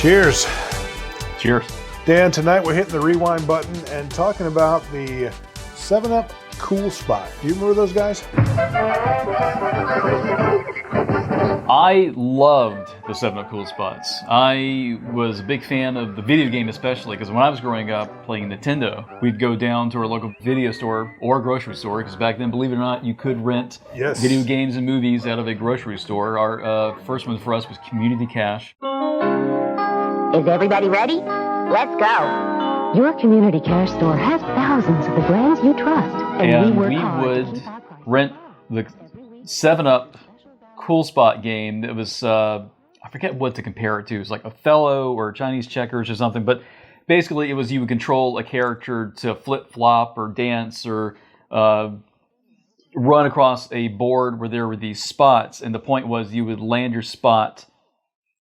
Cheers. Cheers. Dan, tonight we're hitting the rewind button and talking about the 7-Up Cool Spot. Do you remember those guys? I loved the 7-Up Cool Spots. I was a big fan of the video game especially, because when I was growing up playing Nintendo, we'd go down to our local video store or grocery store, because back then, believe it or not, you could rent video games and movies out of a grocery store. Our first one for us was Community Cash. Is everybody ready? Let's go. Your Community Cash store has thousands of the brands you trust. And we would rent the 7-Up Cool Spot game that was, I forget what to compare it to. It was like Othello or Chinese checkers or something. But basically it was you would control a character to flip-flop or dance or run across a board where there were these spots. And the point was you would land your spot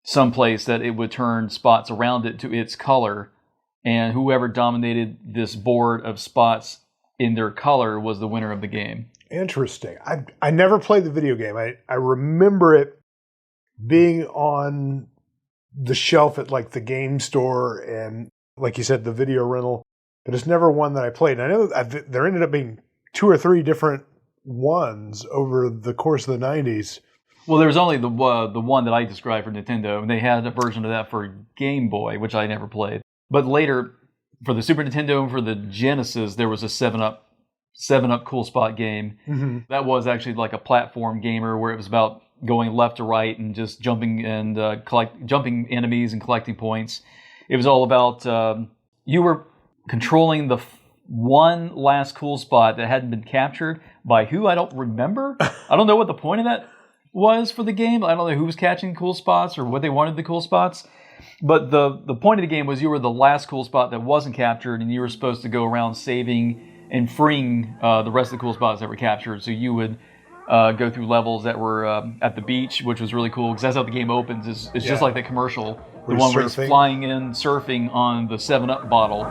someplace that it would turn spots around it to its color. And whoever dominated this board of spots in their color was the winner of the game. Interesting. I never played the video game. I remember it being on the shelf at like the game store and, like you said, the video rental, but it's never one that I played. And I know there ended up being 2 or 3 different ones over the course of the 90s. Well, there was only the one that I described for Nintendo, and they had a version of that for Game Boy, which I never played. But later, for the Super Nintendo and for the Genesis, there was a 7-Up Cool Spot game. Mm-hmm. That was actually like a platform gamer where it was about going left to right and just jumping and jumping enemies and collecting points. It was all about you were controlling the one last cool spot that hadn't been captured by who I don't remember. I don't know what the point of that was for the game. I don't know who was catching cool spots or what they wanted the cool spots. But the point of the game was you were the last cool spot that wasn't captured, and you were supposed to go around saving and freeing the rest of the cool spots that were captured. So you would go through levels that were at the beach, which was really cool, because that's how the game opens. It's just like the commercial, the one where he's flying in, surfing on the 7-Up bottle,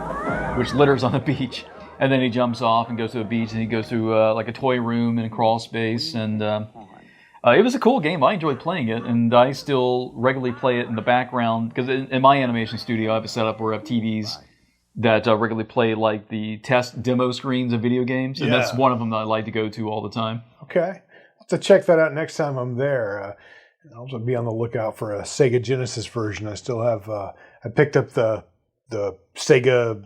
which litters on the beach. And then he jumps off and goes to the beach, and he goes through like a toy room and a crawl space, and it was a cool game. I enjoyed playing it, and I still regularly play it in the background, because in my animation studio I have a setup where I have TVs that regularly play like the test demo screens of video games, and that's one of them that I like to go to all the time. Okay. I'll have to check that out next time I'm there. I'll also be on the lookout for a Sega Genesis version. I still have, I picked up the Sega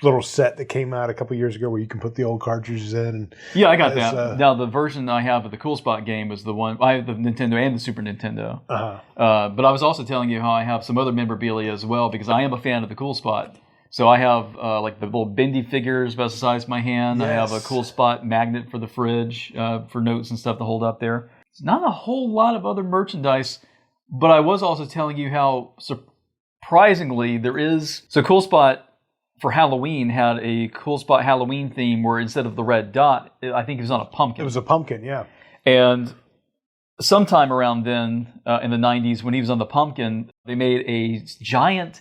little set that came out a couple years ago where you can put the old cartridges in. And yeah, I got that. Now, the version I have of the Cool Spot game is the one, I have the Nintendo and the Super Nintendo. But I was also telling you how I have some other memorabilia as well, because I am a fan of the Cool Spot. So I have like the little bendy figures about the size of my hand. Yes. I have a Cool Spot magnet for the fridge for notes and stuff to hold up there. It's not a whole lot of other merchandise, but I was also telling you how surprisingly there is. So Cool Spot for Halloween had a Cool Spot Halloween theme where instead of the red dot, I think it was on a pumpkin. It was a pumpkin, yeah. And sometime around then, in the 90s, when he was on the pumpkin, they made a giant,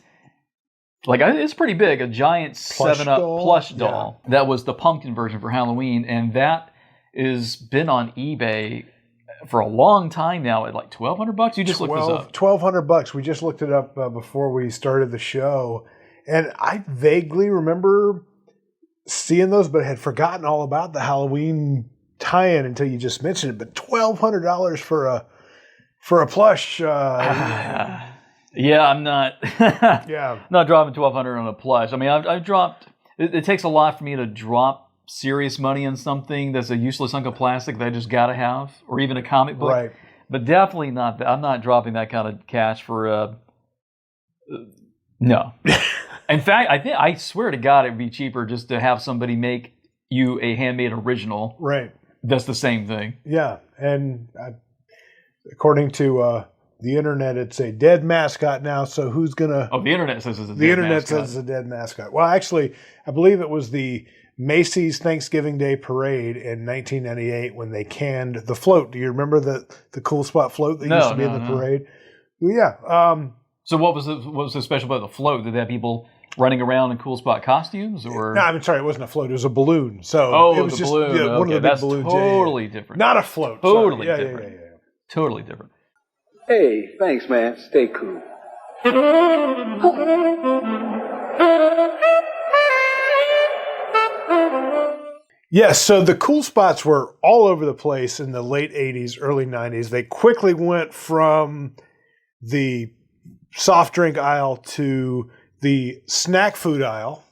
like it's pretty big, a giant 7-Up plush doll. Yeah. That was the pumpkin version for Halloween, and that has been on eBay for a long time now at like $1,200. You just looked this up. $1,200. We just looked it up before we started the show. And I vaguely remember seeing those, but had forgotten all about the Halloween tie-in until you just mentioned it. But $1,200 for a plush. Yeah, I'm not. Not dropping $1,200 on a plush. I mean, I've dropped. It takes a lot for me to drop serious money on something that's a useless hunk of plastic that I just gotta have, or even a comic book. Right. But definitely not. I'm not dropping that kind of cash for. No. In fact, I swear to God, it'd be cheaper just to have somebody make you a handmade original. Right. That's the same thing. Yeah, and according to the internet, it's a dead mascot now. So who's gonna? Oh, the internet says it's a dead mascot. The internet says it's a dead mascot. Well, actually, I believe it was the Macy's Thanksgiving Day Parade in 1998 when they canned the float. Do you remember the Cool Spot float that used to be in the parade? Well, yeah. So what was so special about the float? Did they have people running around in Cool Spot costumes, or? No, I'm sorry, it wasn't a float. It was a balloon. So it was the balloon. Yeah, one of the big balloons. Totally different. Not a float. Totally different. Yeah. Totally different. Hey, thanks, man. Stay cool. Yes, so the cool spots were all over the place in the late 80s, early 90s. They quickly went from the soft drink aisle to the snack food aisle.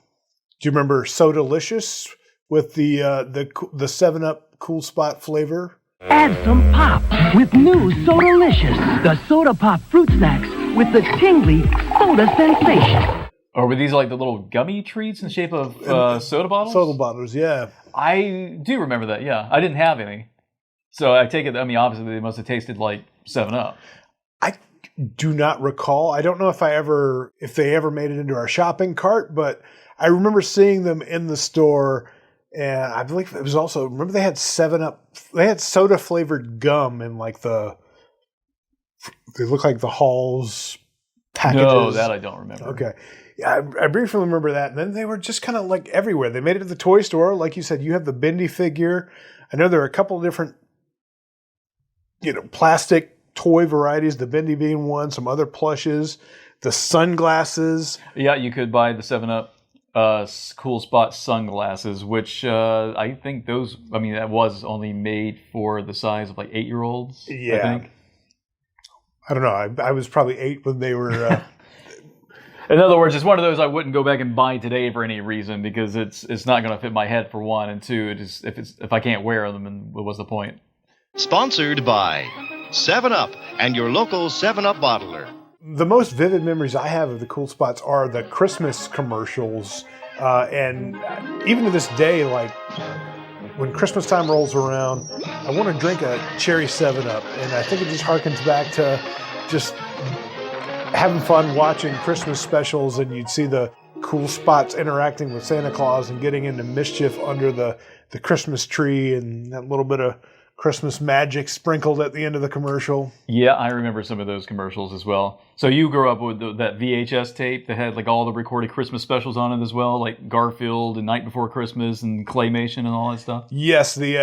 Do you remember Sodalicious with the 7-Up Cool Spot flavor? Add some pop with new Sodalicious, the soda pop fruit snacks with the tingly soda sensation. Or were these like the little gummy treats in the shape of soda bottles? Soda bottles, yeah. I do remember that, yeah. I didn't have any. So I take it, I mean, obviously they must have tasted like 7-Up. I do not recall. I don't know if they ever made it into our shopping cart, but I remember seeing them in the store, and I believe it was also, remember they had 7-Up, they had soda flavored gum in like they look like the Halls packages. No, that I don't remember. Okay. Yeah, I briefly remember that. And then they were just kind of like everywhere. They made it to the toy store. Like you said, you have the Bendy figure. I know there are a couple of different, plastic toy varieties, the Bendy being one, some other plushes, the sunglasses. Yeah, you could buy the 7-Up Cool Spot sunglasses, which I think that was only made for the size of like 8-year-olds. Yeah. I think. I don't know. I was probably 8 when they were... In other words, it's one of those I wouldn't go back and buy today for any reason because it's not going to fit my head for one, and two, if I can't wear them, then what's the point? Sponsored by 7-Up and your local 7-Up bottler. The most vivid memories I have of the Cool Spots are the Christmas commercials, and even to this day, like when Christmas time rolls around, I want to drink a cherry 7-Up, and I think it just harkens back to just having fun watching Christmas specials, and you'd see the Cool Spots interacting with Santa Claus and getting into mischief under the Christmas tree, and that little bit of Christmas magic sprinkled at the end of the commercial. Yeah, I remember some of those commercials as well. So you grew up with that VHS tape that had like all the recorded Christmas specials on it as well, like Garfield and Night Before Christmas and Claymation and all that stuff? Yes, the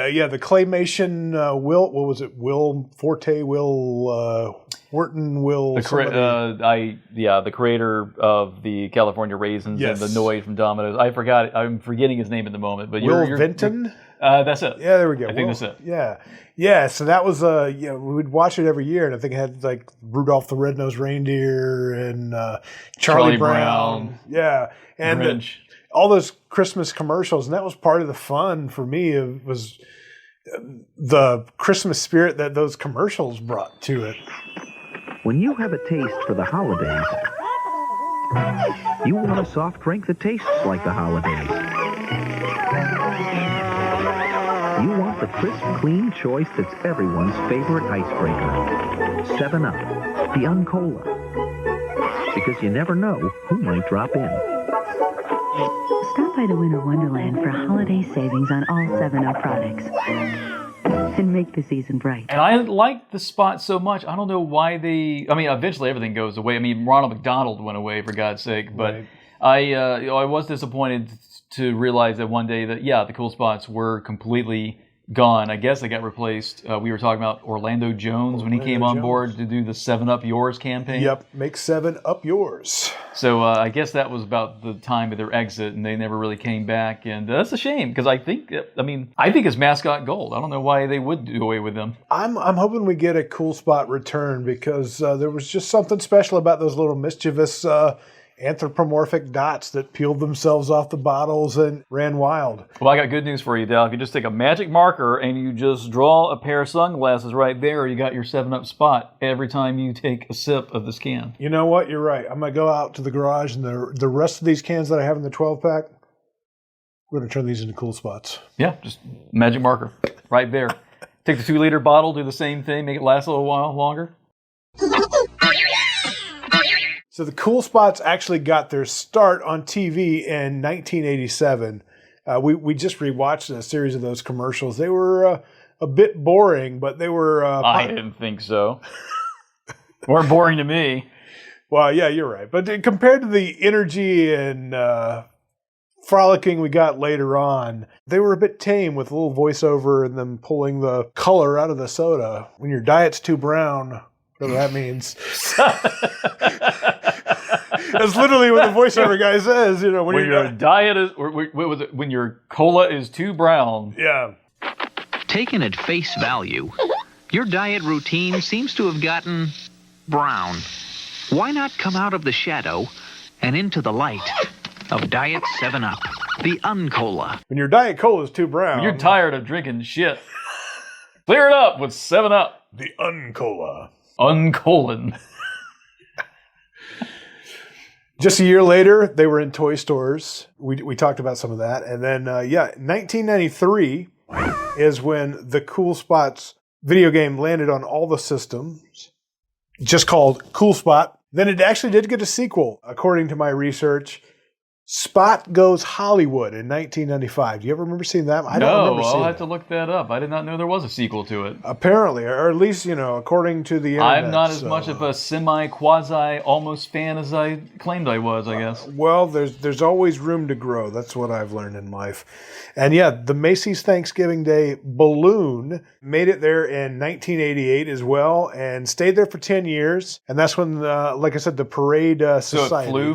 Claymation, what was it? Will Forte, Will Wharton, Will... The creator of the California Raisins and the Noid from Domino's. I'm forgetting his name at the moment. But Will Vinton? That's it. Yeah, there we go. I think that's it. Yeah. So that was we'd watch it every year, and I think it had like Rudolph the Red-Nosed Reindeer and Charlie Brown. Yeah, and all those Christmas commercials, and that was part of the fun for me. It was the Christmas spirit that those commercials brought to it. When you have a taste for the holidays, you want a soft drink that tastes like the holidays. You want the crisp, clean choice that's everyone's favorite icebreaker. 7-Up, the Uncola. Because you never know who might drop in. Stop by the Winter Wonderland for holiday savings on all 7-Up products. And make the season bright. And I like the spot so much. I don't know why eventually everything goes away. I mean, Ronald McDonald went away, for God's sake. But right. I was disappointed to realize that one day that, the Cool Spots were completely gone. I guess they got replaced. We were talking about Orlando Jones when he came on board to do the 7-Up Yours campaign. Yep, make 7-Up yours. So I guess that was about the time of their exit, and they never really came back. And that's a shame because I think it's mascot gold. I don't know why they would do away with them. I'm hoping we get a Cool Spot return because there was just something special about those little mischievous anthropomorphic dots that peeled themselves off the bottles and ran wild. Well, I got good news for you, Dal. If you just take a magic marker and you just draw a pair of sunglasses right there, you got your 7-Up spot every time you take a sip of this can. You know what? You're right. I'm going to go out to the garage, and the rest of these cans that I have in the 12-pack, we're going to turn these into Cool Spots. Yeah, just magic marker right there. Take the 2-liter bottle, do the same thing, make it last a little while longer. So the Cool Spots actually got their start on TV in 1987. We just rewatched a series of those commercials. They were a bit boring, but they were... I didn't think so. Weren't boring to me. Well, yeah, you're right. But compared to the energy and frolicking we got later on, they were a bit tame with a little voiceover and them pulling the color out of the soda. When your diet's too brown, whatever that means. That's literally what the voiceover guy says. You know, when your diet is, or what was it? When your cola is too brown. Yeah. Taken at face value, your diet routine seems to have gotten brown. Why not come out of the shadow and into the light of Diet 7-Up, the Uncola? When your Diet Cola is too brown. When you're tired of drinking shit, clear it up with 7-Up. The Uncola. Uncolon. Just a year later, they were in toy stores. We talked about some of that. And then, 1993 is when the Cool Spots video game landed on all the systems, just called Cool Spot. Then it actually did get a sequel, according to my research. Spot Goes Hollywood in 1995. Do you ever remember seeing that? I don't remember seeing I'll it. have to look that up. I did not know there was a sequel to it. Apparently, or at least, according to the internet. I'm not as much of a semi-quasi almost fan as I claimed I was, I guess. Well, there's always room to grow. That's what I've learned in life. And yeah, the Macy's Thanksgiving Day balloon made it there in 1988 as well and stayed there for 10 years. And that's when, like I said, the Parade Society. So it flew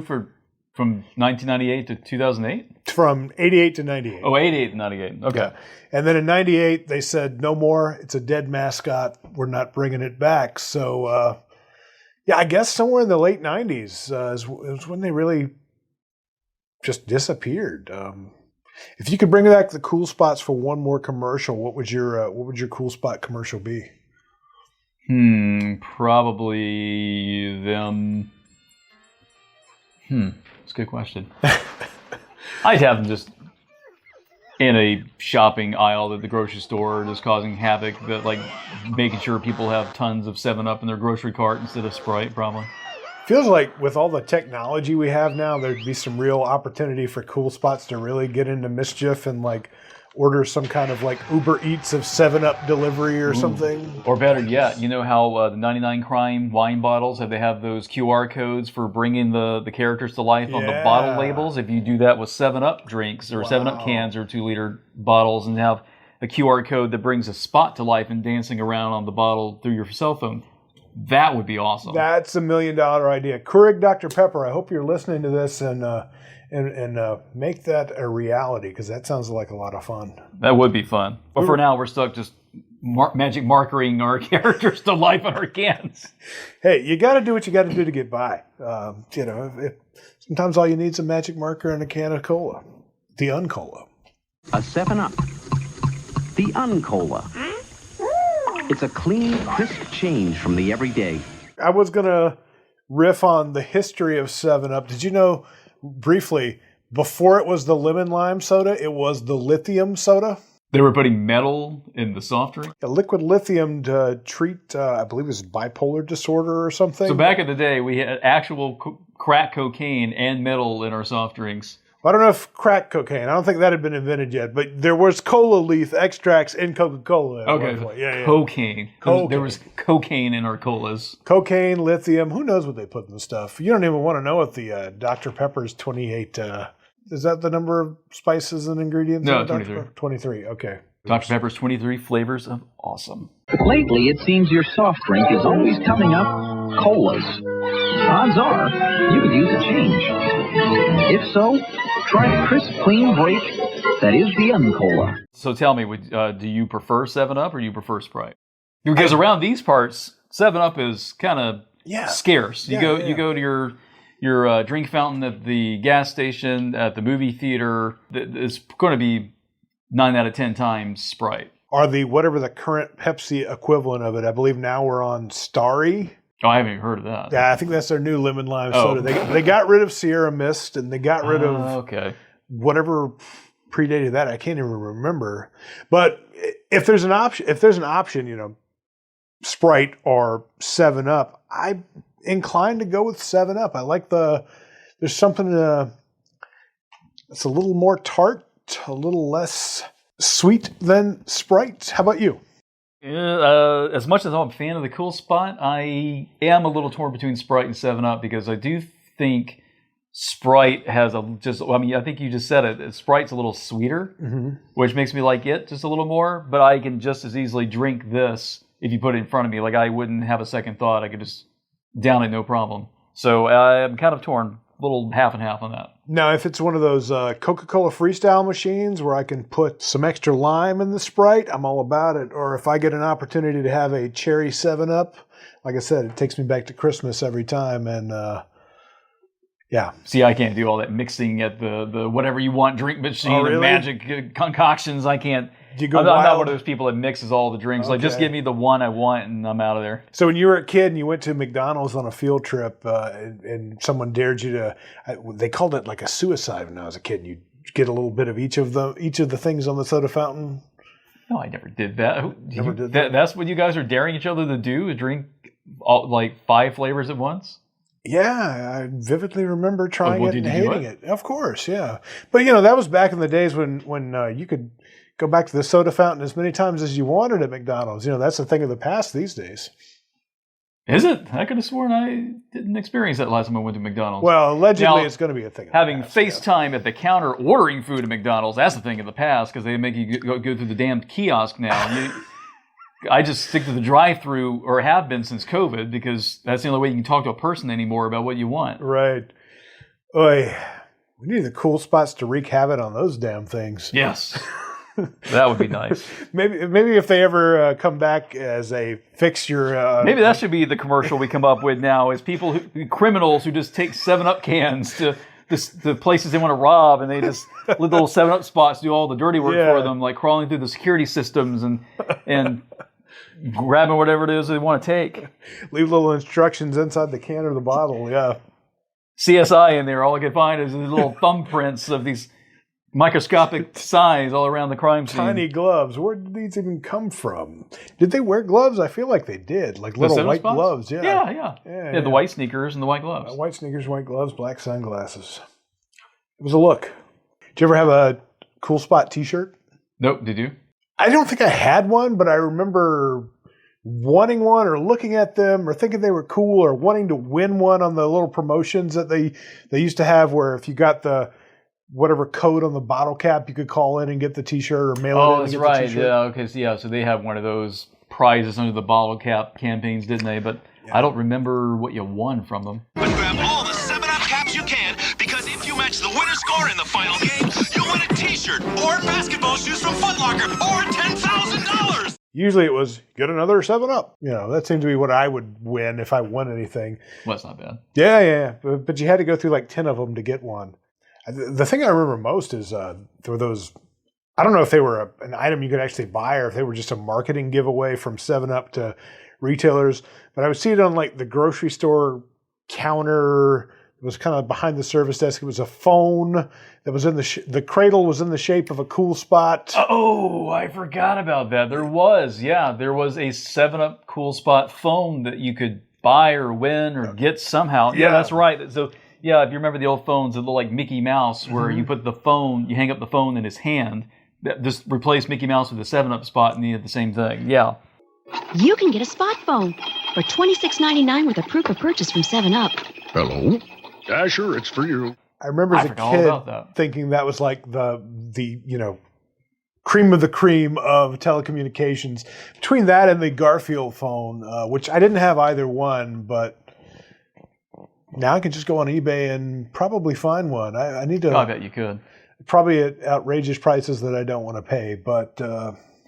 from 1998 to 2008? From 88 to 98. Oh, 88 to 98. Okay. Yeah. And then in 98, they said, no more. It's a dead mascot. We're not bringing it back. So, I guess somewhere in the late 90s is when they really just disappeared. If you could bring back the Cool Spots for one more commercial, what would your Cool Spot commercial be? Probably them. That's a good question. I'd have them just in a shopping aisle at the grocery store, just causing havoc, but like making sure people have tons of 7-Up in their grocery cart instead of Sprite, probably. Feels like with all the technology we have now, there'd be some real opportunity for Cool Spots to really get into mischief and like order some kind of like Uber Eats of 7-Up delivery or something. Or better yet, you know how the 99 Crime wine bottles, they have those QR codes for bringing the characters to life on the bottle labels? If you do that with 7-Up drinks or 7-Up cans or 2-liter bottles and have a QR code that brings a spot to life and dancing around on the bottle through your cell phone, that would be awesome. That's $1 million idea. Keurig Dr. Pepper, I hope you're listening to this and make that a reality, because that sounds like a lot of fun. That would be fun. But for now, we're stuck just magic markering our characters to life on our cans. Hey, you got to do what you got to do to get by. Sometimes all you need is a magic marker and a can of cola. The Uncola. A 7-Up, the Uncola. It's a clean, crisp change from the everyday. I was going to riff on the history of 7-Up. Did you know, briefly, before it was the lemon lime soda, it was the lithium soda? They were putting metal in the soft drink? A liquid lithium to treat, I believe it was bipolar disorder or something. So back in the day, we had actual crack cocaine and metal in our soft drinks. I don't know if crack cocaine. I don't think that had been invented yet, but there was cola leaf extracts in Coca-Cola. Okay, yeah. Cocaine. There was cocaine in our colas. Cocaine, lithium. Who knows what they put in the stuff? You don't even want to know what the Dr. Pepper's 28. Is that the number of spices and ingredients? No, 23. 23. Okay. Dr. Pepper's 23 flavors of awesome. Lately, it seems your soft drink is always coming up colas. Odds are, you could use a change. If so, try the crisp, clean break that is the Uncola. So tell me, do you prefer 7-Up or do you prefer Sprite? Because around these parts, 7-Up is kind of scarce. You go to your drink fountain at the gas station, at the movie theater. It's going to be 9 out of 10 times Sprite. Or whatever the current Pepsi equivalent of it. I believe now we're on Starry. Oh, I haven't even heard of that. Yeah, I think that's their new lemon lime soda. They got rid of Sierra Mist and they got rid of whatever predated that. I can't even remember. But if there's an option, Sprite or 7-Up, I'm inclined to go with 7-Up. I like there's something that's a little more tart, a little less sweet than Sprite. How about you? As much as I'm a fan of the Cool Spot, I am a little torn between Sprite and 7-Up because I do think Sprite has I think you just said it. Sprite's a little sweeter, which makes me like it just a little more, but I can just as easily drink this if you put it in front of me. Like I wouldn't have a second thought. I could just down it no problem. So I'm kind of torn. little half and half on that. Now, if it's one of those Coca-Cola Freestyle machines where I can put some extra lime in the Sprite, I'm all about it. Or if I get an opportunity to have a cherry 7-Up, like I said, it takes me back to Christmas every time. And yeah. See, I can't do all that mixing at the whatever you want drink machine, Oh, really? Magic concoctions. I can't. Do you go I'm not wild? one of those people that mixes all the drinks. Like, just Okay. give me the one I want and I'm out of there. So when you were a kid and you went to McDonald's on a field trip and someone dared you to, they called it like a suicide when I was a kid. You get a little bit of each of the things on the soda fountain. No, I never did that. Never did that? That's what you guys are daring each other to do? Is drink all, like 5 flavors at once? Yeah, I vividly remember trying well, it and did you do hating it. Of course, yeah. But that was back in the days when you could go back to the soda fountain as many times as you wanted at McDonald's. That's a thing of the past these days. Is it? I could have sworn I didn't experience that last time I went to McDonald's. Well, allegedly Now, it's going to be a thing of having the past. FaceTime at the counter ordering food at McDonald's, that's a thing of the past because they make you go through the damn kiosk now. I just stick to the drive-through, or have been since COVID, because that's the only way you can talk to a person anymore about what you want. Right. Oy, we need the cool spots to wreak havoc on those damn things. Yes. That would be nice. Maybe if they ever come back as a fixture. Maybe that should be the commercial we come up with now, is criminals who just take 7-Up cans to the places they want to rob, and they just little 7-Up spots do all the dirty work for them, like crawling through the security systems and grabbing whatever it is they want to take. Leave little instructions inside the can or the bottle, yeah. CSI in there, all I could find is these little thumbprints of these microscopic signs all around the crime scene. Tiny gloves. Where did these even come from? Did they wear gloves? I feel like they did. Like little 7-Up white spots? gloves. Yeah. Yeah. Yeah, They had the white sneakers and the white gloves. White sneakers, white gloves, black sunglasses. It was a look. Did you ever have a Cool Spot t-shirt? Nope, did you? I don't think I had one, but I remember wanting one or looking at them or thinking they were cool or wanting to win one on the little promotions that they used to have, where if you got the whatever code on the bottle cap, you could call in and get the t-shirt or mail it in. Oh, and that's get right. The t-shirt. Yeah, okay. So they have one of those prizes under the bottle cap campaigns, didn't they? But I don't remember what you won from them. But grab all the 7-Up caps you can, because if you match the winner score in the final game, you'll win a t-shirt or basketball shoes from Foot Locker or $10,000. Usually it was, get another 7-Up. That seemed to be what I would win if I won anything. Well, that's not bad. Yeah. But you had to go through like 10 of them to get one. The thing I remember most is there were those, I don't know if they were an item you could actually buy or if they were just a marketing giveaway from 7-Up to retailers. But I would see it on like the grocery store counter. It was kind of behind the service desk. It was a phone that was in the cradle was in the shape of a Cool Spot. Oh, I forgot about that. There was a 7-Up Cool Spot phone that you could buy or win or get somehow. Yeah, that's right. So, yeah, if you remember the old phones that look like Mickey Mouse, where you put you hang up the phone in his hand, just replace Mickey Mouse with a 7-Up spot and you had the same thing. Yeah. You can get a spot phone for $26.99 with a proof of purchase from 7-Up. Hello? Dasher, it's for you. I remember as a kid thinking that was like the cream of the cream of telecommunications. Between that and the Garfield phone, which I didn't have either one, but now I can just go on eBay and probably find one. I need to. I bet you could. Probably at outrageous prices that I don't want to pay, but.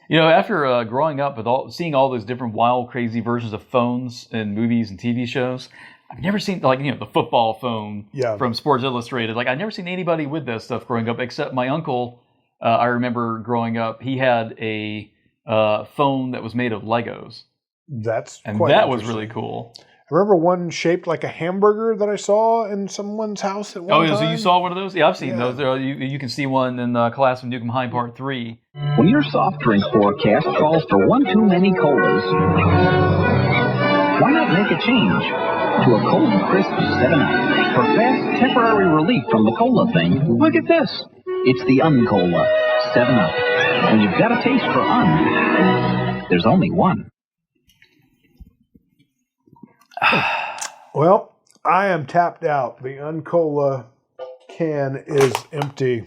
After growing up with seeing all those different wild, crazy versions of phones in movies and TV shows, I've never seen the football phone from Sports Illustrated. Like, I've never seen anybody with that stuff growing up, except my uncle. I remember growing up, he had a phone that was made of Legos. That was really cool. I remember one shaped like a hamburger that I saw in someone's house at one time. So you saw one of those? Yeah, I've seen those. You can see one in Class of Newcomb High Part 3. When your soft drink forecast calls for one too many colas, why not make a change to a cold and crisp 7-Up? For fast, temporary relief from the cola thing, look at this. It's the Uncola 7-Up. When you've got a taste for there's only one. Well, I am tapped out. The Uncola can is empty.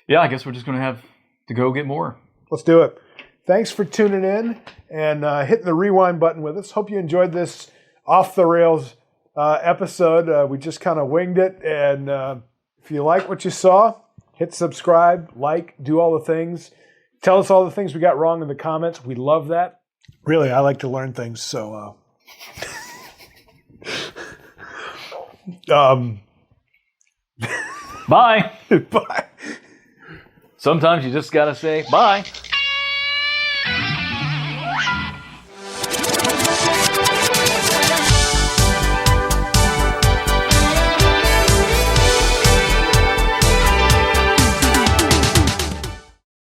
Yeah, I guess we're just going to have to go get more. Let's do it. Thanks for tuning in and hitting the rewind button with us. Hope you enjoyed this off the rails episode. We just kind of winged it. And if you like what you saw, hit subscribe, like, do all the things. Tell us all the things we got wrong in the comments. We love that. Really, I like to learn things. So, Bye. bye. Sometimes you just got to say bye.